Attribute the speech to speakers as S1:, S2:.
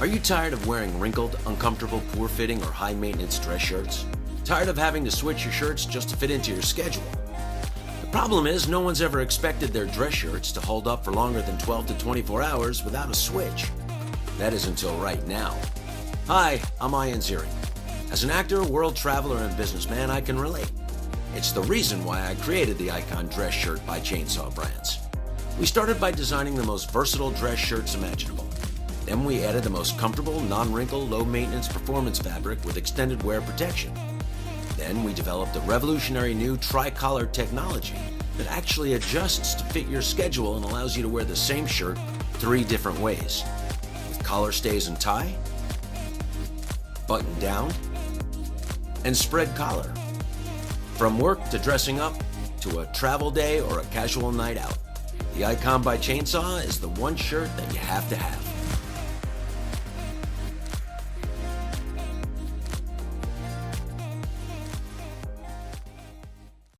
S1: Are you tired of wearing wrinkled, uncomfortable, poor-fitting, or high-maintenance dress shirts? Tired of having to switch your shirts just to fit into your schedule? The problem is, no one's ever expected their dress shirts to hold up for longer than 12 to 24 hours without a switch. That is until right now. Hi, I'm Ian Ziering. As an actor, world traveler, and businessman, I can relate. It's the reason why I created the icon dress shirt by Chainsaw Brands. We started by designing the most versatile dress shirts imaginable. Then we added the most comfortable, non-wrinkle, low-maintenance performance fabric with extended wear protection. Then we developed a revolutionary new tri-collar technology that actually adjusts to fit your schedule and allows you to wear the same shirt 3 different ways. With collar stays and tie, button down, and spread collar. From work to dressing up, to a travel day or a casual night out, the Icon by Chainsaw is the one shirt that you have to have.